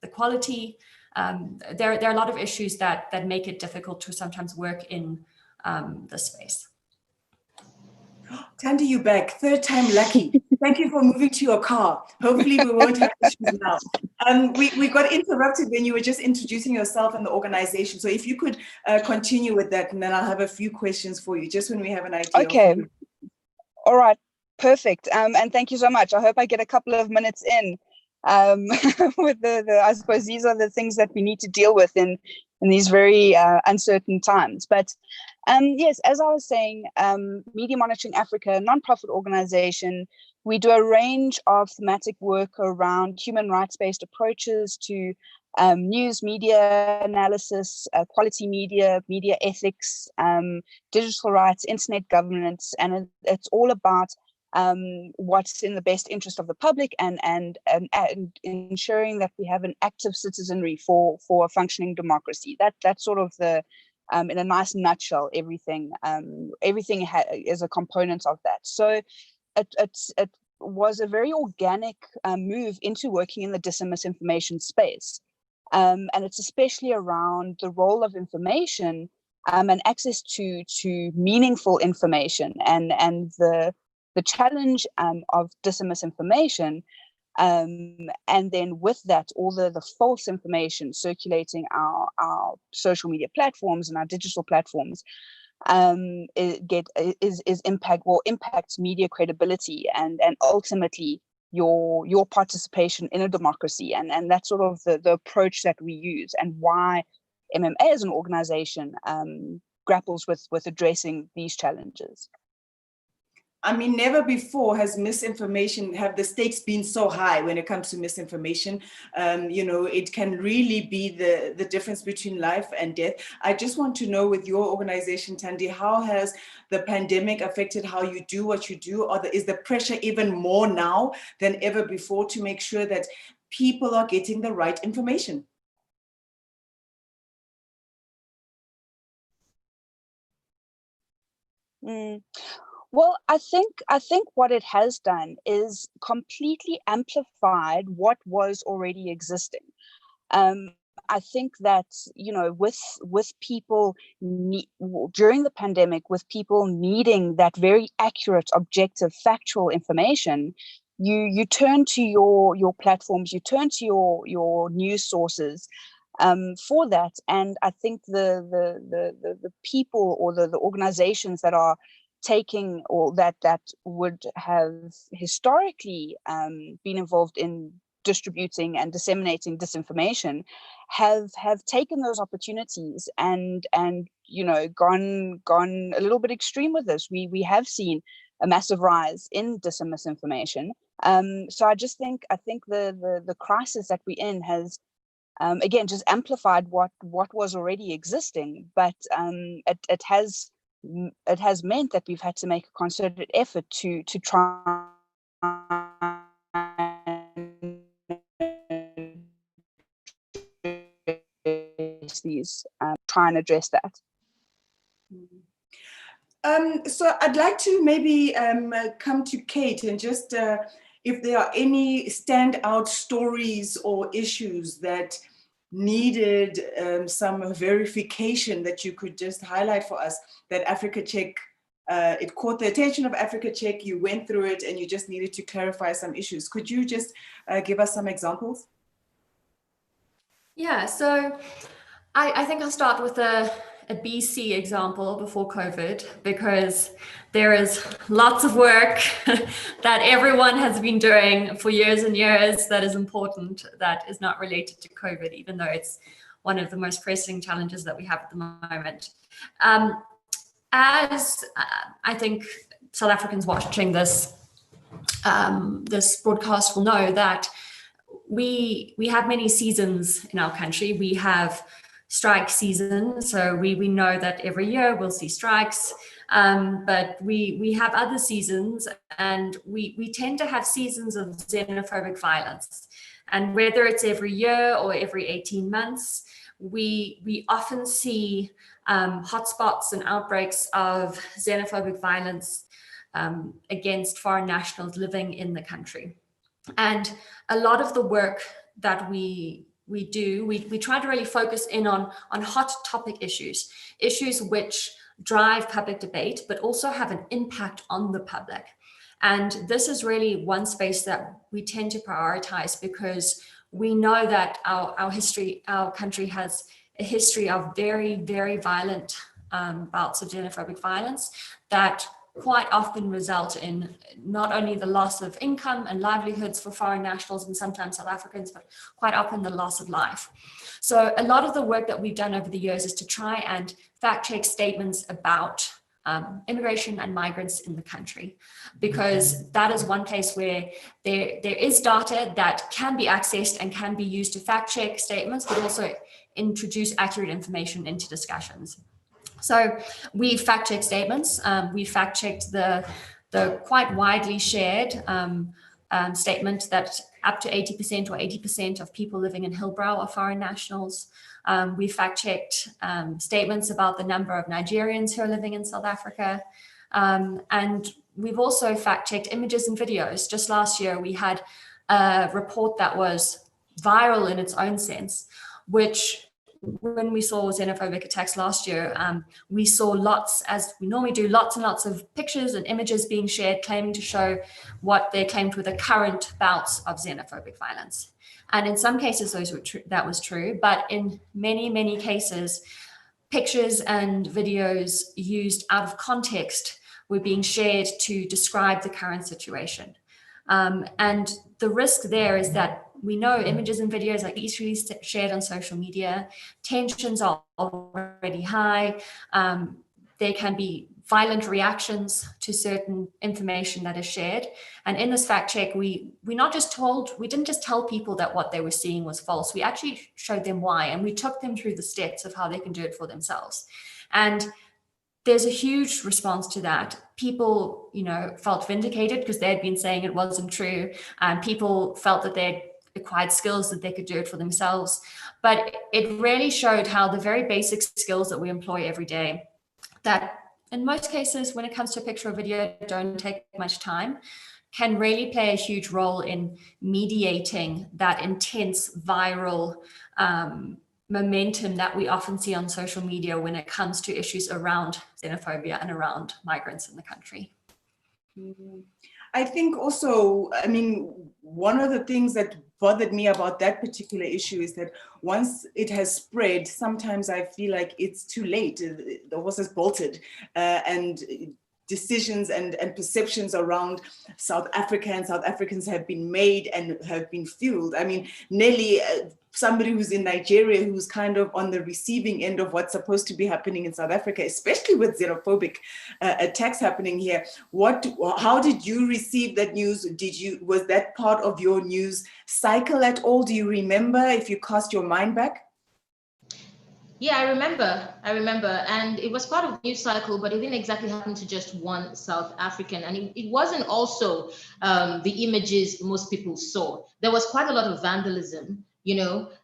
the quality, there are a lot of issues that make it difficult to sometimes work in this space. Tandy, you back, third time lucky. Thank you for moving to your car. Hopefully we won't have issues now. We got interrupted when you were just introducing yourself and the organization. So if you could continue with that, and then I'll have a few questions for you, just when we have an idea. Okay. All right. Perfect. And thank you so much. I hope I get a couple of minutes in with the I suppose these are the things that we need to deal with in these very uncertain times. But yes, as I was saying, Media Monitoring Africa, a nonprofit organization, we do a range of thematic work around human rights-based approaches to news, media analysis, quality media, media ethics, digital rights, internet governance, and it's all about what's in the best interest of the public and ensuring that we have an active citizenry for a functioning democracy. That's sort of the in a nice nutshell, everything is a component of that. So it was a very organic move into working in the dis and misinformation space, and it's especially around the role of information and access to meaningful information and the challenge of dis and misinformation, and then with that, all the false information circulating our social media platforms and our digital platforms impacts media credibility and ultimately your participation in a democracy, and that's sort of the approach that we use and why MMA as an organization grapples with addressing these challenges. I mean, never before have the stakes been so high when it comes to misinformation. It can really be the difference between life and death. I just want to know, with your organization, Tandy, how has the pandemic affected how you do what you do? Or is the pressure even more now than ever before to make sure that people are getting the right information? Well, I think what it has done is completely amplified what was already existing. I think that, with people during the pandemic, with people needing that very accurate, objective, factual information, you turn to your platforms, you turn to your news sources for that. And I think the people or the organizations that are taking, or that would have historically been involved in distributing and disseminating disinformation have taken those opportunities and gone a little bit extreme with this. We have seen a massive rise in dis and misinformation. So I think the crisis that we're in has again just amplified what was already existing, but it has meant that we've had to make a concerted effort to try and address that. So I'd like to maybe come to Kate and just if there are any standout stories or issues that needed some verification that you could just highlight for us, that Africa Check, it caught the attention of Africa Check, you went through it and you just needed to clarify some issues. Could you just give us some examples? Yeah, so I think I'll start with a BC example before COVID, because there is lots of work that everyone has been doing for years and years that is important, that is not related to COVID, even though it's one of the most pressing challenges that we have at the moment. As I think South Africans watching this broadcast will know, that we have many seasons in our country. We have strike season, so we know that every year we'll see strikes. but we have other seasons, and we tend to have seasons of xenophobic violence. And whether it's every year or every 18 months, we often see hotspots and outbreaks of xenophobic violence against foreign nationals living in the country. And a lot of the work that we do, we try to really focus in on hot topic issues which drive public debate, but also have an impact on the public. And this is really one space that we tend to prioritize, because we know that our country has a history of very, very violent bouts of xenophobic violence that quite often result in not only the loss of income and livelihoods for foreign nationals and sometimes South Africans, but quite often the loss of life. So a lot of the work that we've done over the years is to try and fact check statements about immigration and migrants in the country, because that is one place where there is data that can be accessed and can be used to fact check statements, but also introduce accurate information into discussions. So we fact check statements. We fact checked the quite widely shared statement that up to 80% or 80% of people living in Hillbrow are foreign nationals. We fact checked statements about the number of Nigerians who are living in South Africa. And we've also fact checked images and videos. Just last year, we had a report that was viral in its own sense, which when we saw xenophobic attacks last year, we saw lots, as we normally do, lots and lots of pictures and images being shared claiming to show what they claimed were the current bouts of xenophobic violence. And in some cases, that was true, but in many, many cases, pictures and videos used out of context were being shared to describe the current situation. And the risk there is that we know images and videos are easily shared on social media. Tensions are already high. There can be violent reactions to certain information that is shared. And in this fact check, we didn't just tell people that what they were seeing was false. We actually showed them why, and we took them through the steps of how they can do it for themselves. And there's a huge response to that. People, felt vindicated because they had been saying it wasn't true. People felt that they'd acquired skills that they could do it for themselves. But it really showed how the very basic skills that we employ every day, that in most cases, when it comes to a picture or video, don't take much time, can really play a huge role in mediating that intense viral momentum that we often see on social media when it comes to issues around xenophobia and around migrants in the country. I think also, one of the things that bothered me about that particular issue is that once it has spread, sometimes I feel like it's too late. The horse has bolted, and decisions and perceptions around South Africa and South Africans have been made and have been fueled. Nelly, somebody who's in Nigeria, who's kind of on the receiving end of what's supposed to be happening in South Africa, especially with xenophobic attacks happening here. How did you receive that news? Was that part of your news cycle at all? Do you remember, if you cast your mind back? Yeah, I remember, and it was part of the news cycle, but it didn't exactly happen to just one South African, and it wasn't also the images most people saw. There was quite a lot of vandalism,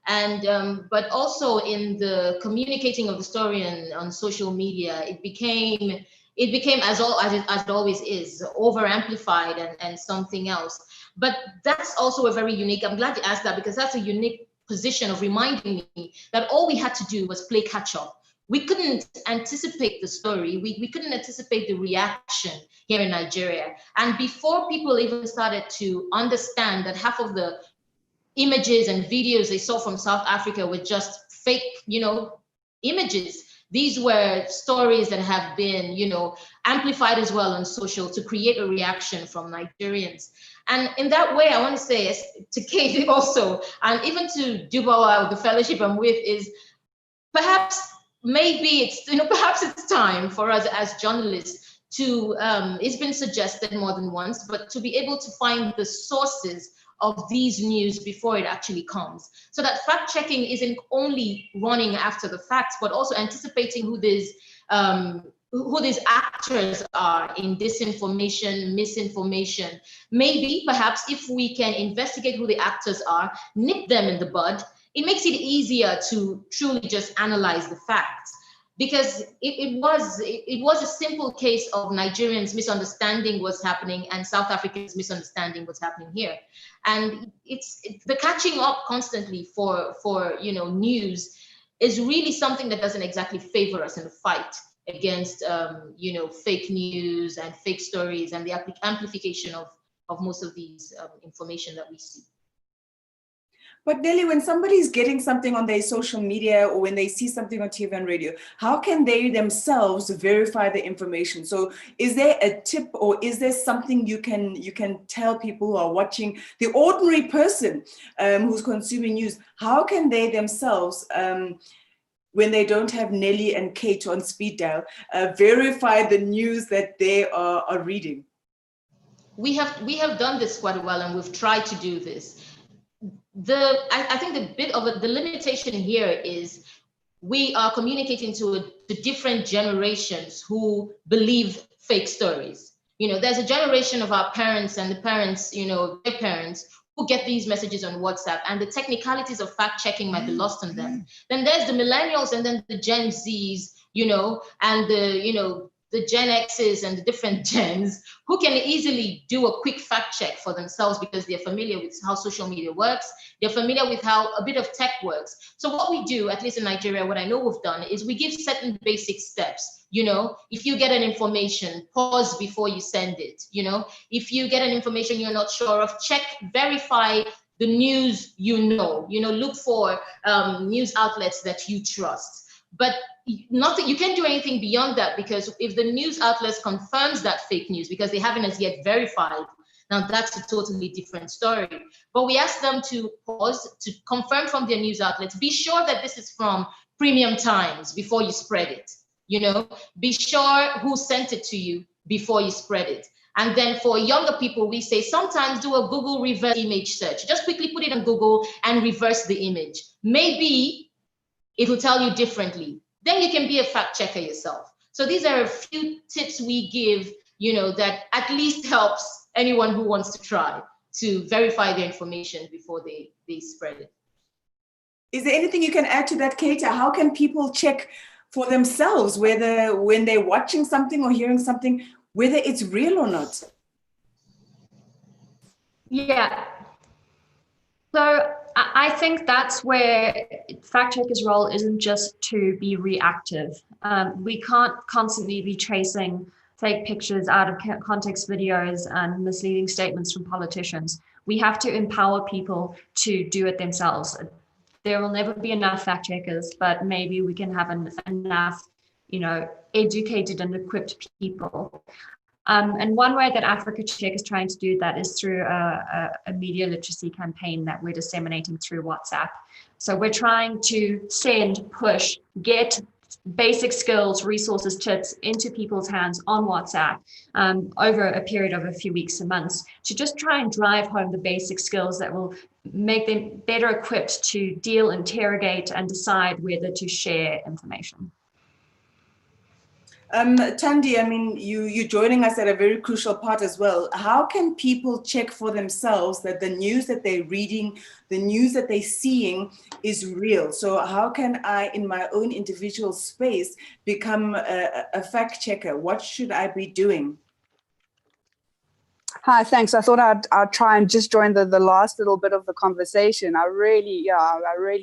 and but also in the communicating of the story on social media, it became as it always is, over amplified and something else. But that's also a very unique. I'm glad you asked that, because that's a unique position of reminding me that all we had to do was play catch up. We couldn't anticipate the story. We couldn't anticipate the reaction here in Nigeria. And before people even started to understand that half of the images and videos they saw from South Africa were just fake, images. These were stories that have been, amplified as well on social to create a reaction from Nigerians. And in that way, I want to say to Kate also, and even to Dubawa, the fellowship I'm with, is perhaps it's time for us as journalists to, it's been suggested more than once, but to be able to find the sources of these news before it actually comes. So that fact checking isn't only running after the facts, but also anticipating who these actors are in disinformation, misinformation. Maybe, perhaps, if we can investigate who the actors are, nip them in the bud, it makes it easier to truly just analyze the facts. Because it was a simple case of Nigerians misunderstanding what's happening and South Africans misunderstanding what's happening here. And it's the catching up constantly for news is really something that doesn't exactly favor us in the fight against fake news and fake stories and the amplification of most of these information that we see. But Nelly, when somebody's getting something on their social media or when they see something on TV and radio, how can they themselves verify the information? So is there a tip or is there something you can tell people who are watching, the ordinary person who's consuming news, how can they themselves, when they don't have Nelly and Kate on speed dial, verify the news that they are reading? We have done this quite well, and we've tried to do this. I think the limitation here is we are communicating to different generations who believe fake stories. There's a generation of our parents and the parents, their parents, who get these messages on WhatsApp, and the technicalities of fact checking might be lost on them. Then there's the millennials, and then the Gen Zs, and the Gen X's and the different gens who can easily do a quick fact check for themselves because they're familiar with how social media works. They're familiar with how a bit of tech works. So what we do, at least in Nigeria, what I know we've done is we give certain basic steps. If you get an information, pause before you send it. If you get an information you're not sure of, check, verify the news, look for news outlets that you trust. But nothing, you can't do anything beyond that, because if the news outlets confirms that fake news because they haven't as yet verified, now that's a totally different story. But we ask them to pause, to confirm from their news outlets, be sure that this is from Premium Times before you spread it. Be sure who sent it to you before you spread it. And then for younger people, we say sometimes do a Google reverse image search. Just quickly put it on Google and reverse the image. Maybe it will tell you differently. Then you can be a fact checker yourself. So these are a few tips we give, that at least helps anyone who wants to try to verify their information before they spread it. Is there anything you can add to that, Kate? How can people check for themselves whether when they're watching something or hearing something, whether it's real or not? Yeah. So I think that's where fact checkers' role isn't just to be reactive. We can't constantly be chasing fake pictures, out of context videos, and misleading statements from politicians. We have to empower people to do it themselves. There will never be enough fact checkers, but maybe we can have enough, educated and equipped people. And one way that Africa Check is trying to do that is through a media literacy campaign that we're disseminating through WhatsApp. So we're trying to send, push, get basic skills, resources, tips into people's hands on WhatsApp over a period of a few weeks and months to just try and drive home the basic skills that will make them better equipped to deal, interrogate, and decide whether to share information. Tandy, I mean, you're joining us at a very crucial part as well. How can people check for themselves that the news that they're reading, the news that they're seeing is real? So how can I, in my own individual space, become a fact checker? What should I be doing? Hi, thanks. I thought I'd try and just join the last little bit of the conversation. I really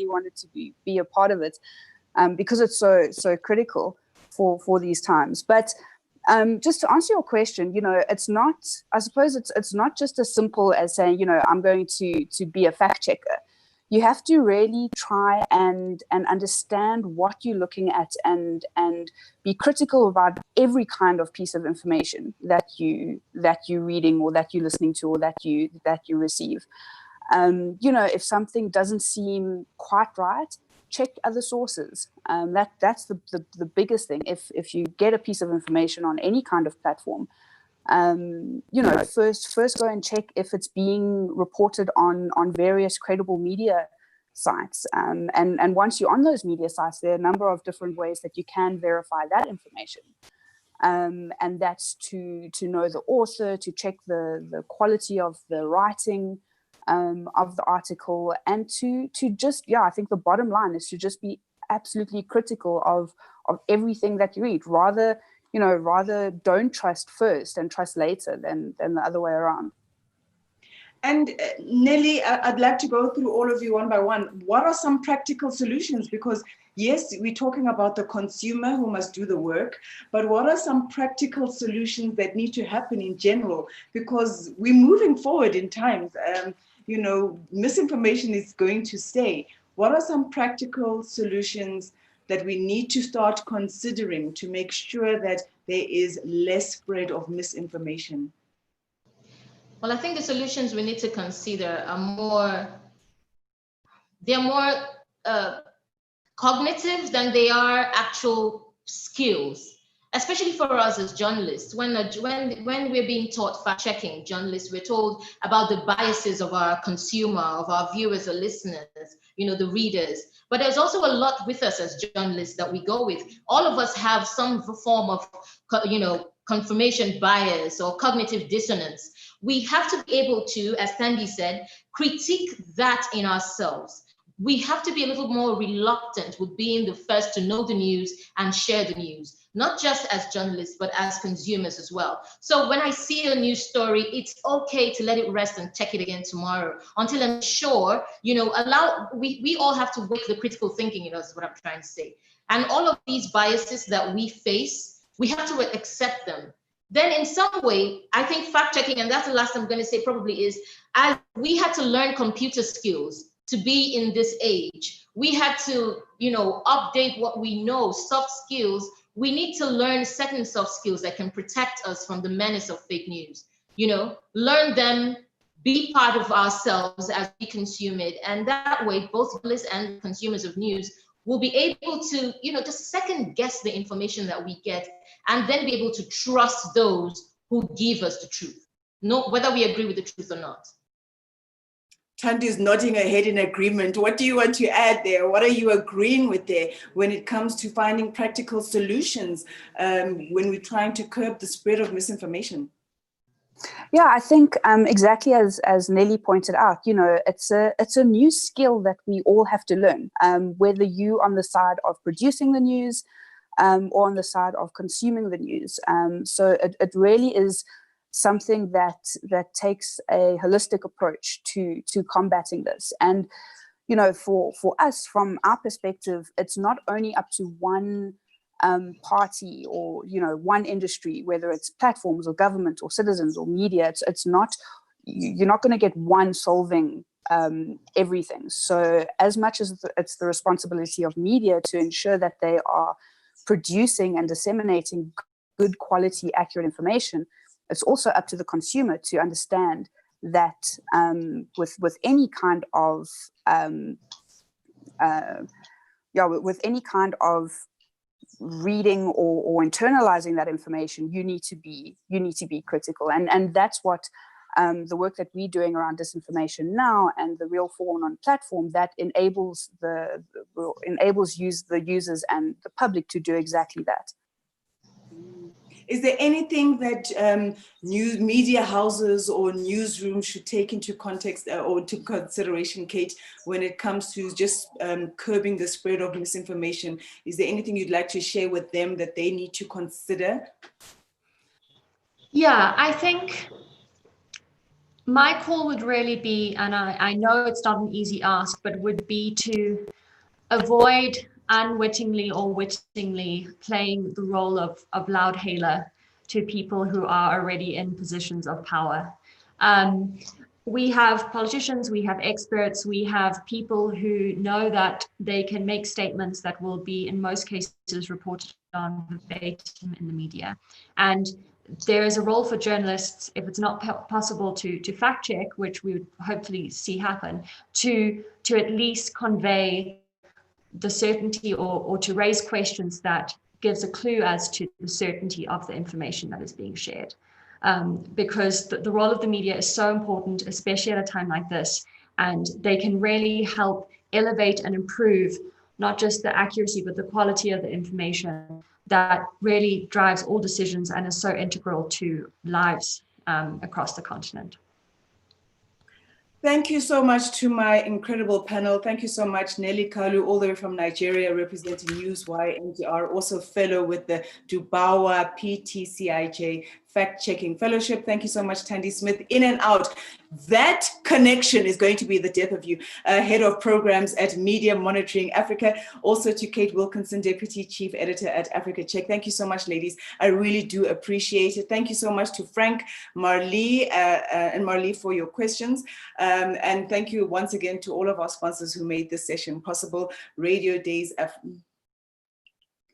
wanted to be a part of it because it's so critical for these times. But just to answer your question, it's not, I suppose it's not just as simple as saying, I'm going to be a fact checker. You have to really try and understand what you're looking at and be critical about every kind of piece of information that you're reading or that you're listening to or that you receive. If something doesn't seem quite right, check other sources. That's the biggest thing. If you get a piece of information on any kind of platform, first go and check if it's being reported on various credible media sites. And once you're on those media sites, there are a number of different ways that you can verify that information. And that's to know the author, to check the quality of the writing of the article, and to just, I think the bottom line is to just be absolutely critical of everything that you read. Rather don't trust first and trust later than the other way around. And Nelly, I'd like to go through all of you one by one. What are some practical solutions? Because yes, we're talking about the consumer who must do the work, but what are some practical solutions that need to happen in general? Because we're moving forward in times, misinformation is going to stay. What are some practical solutions that we need to start considering to make sure that there is less spread of misinformation? Well, I think the solutions we need to consider are more cognitive than they are actual skills, especially for us as journalists. When we're being taught fact-checking journalists, we're told about the biases of our consumer, of our viewers or listeners, the readers. But there's also a lot with us as journalists that we go with. All of us have some form of, confirmation bias or cognitive dissonance. We have to be able to, as Tandy said, critique that in ourselves. We have to be a little more reluctant with being the first to know the news and share the news, not just as journalists, but as consumers as well. So when I see a news story, it's okay to let it rest and check it again tomorrow until I'm sure, we all have to wake the critical thinking in us, is what I'm trying to say. And all of these biases that we face, we have to accept them. Then in some way, I think fact checking, and that's the last I'm going to say probably, is as we had to learn computer skills to be in this age. We had to, update what we know, soft skills. We need to learn certain soft skills that can protect us from the menace of fake news. Learn them, be part of ourselves as we consume it. And that way, both journalists and consumers of news will be able to, just second guess the information that we get and then be able to trust those who give us the truth, whether we agree with the truth or not. Tandy is nodding her head in agreement. What do you want to add there? What are you agreeing with there when it comes to finding practical solutions when we're trying to curb the spread of misinformation? Yeah, I think exactly as Nelly pointed out, it's a new skill that we all have to learn, whether you on the side of producing the news or on the side of consuming the news. So it really is something that takes a holistic approach to combating this. And for us, from our perspective, it's not only up to one party or one industry, whether it's platforms or government or citizens or media. It's not, you're not going to get one solving everything. So as much as it's the responsibility of media to ensure that they are producing and disseminating good quality, accurate information, it's also up to the consumer to understand that with any kind of with any kind of reading or internalizing that information, you need to be critical, and that's what the work that we're doing around disinformation now and the Real 411 platform that enables the users and the public to do exactly that. Is there anything that news media houses or newsrooms should take into context or into consideration, Kate, when it comes to just curbing the spread of misinformation? Is there anything you'd like to share with them that they need to consider? Yeah, I think my call would really be, and I know it's not an easy ask, but would be to avoid unwittingly or wittingly playing the role of loudhailer to people who are already in positions of power. We have politicians, we have experts, we have people who know that they can make statements that will be, in most cases, reported on verbatim in the media. And there is a role for journalists, if it's not possible to fact check, which we would hopefully see happen, to at least convey the certainty or to raise questions that gives a clue as to the certainty of the information that is being shared. Because the role of the media is so important, especially at a time like this, and they can really help elevate and improve not just the accuracy, but the quality of the information that really drives all decisions and is so integral to lives across the continent. Thank you so much to my incredible panel. Thank you so much, Nelly Kalu, all the way from Nigeria, representing Newswire NGR, also fellow with the Dubawa PTCIJ Fact-Checking Fellowship. Thank you so much, Tandy Smith, in and out. That connection is going to be the death of you. Head of Programs at Media Monitoring Africa. Also to Kate Wilkinson, Deputy Chief Editor at Africa Check. Thank you so much, ladies. I really do appreciate it. Thank you so much to Frank, Marlee, and Marlee for your questions. And thank you once again to all of our sponsors who made this session possible. Radio Days.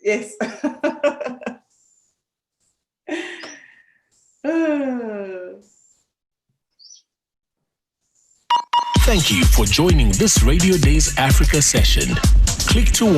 Yes. Thank you for joining this Radio Days Africa session. Click to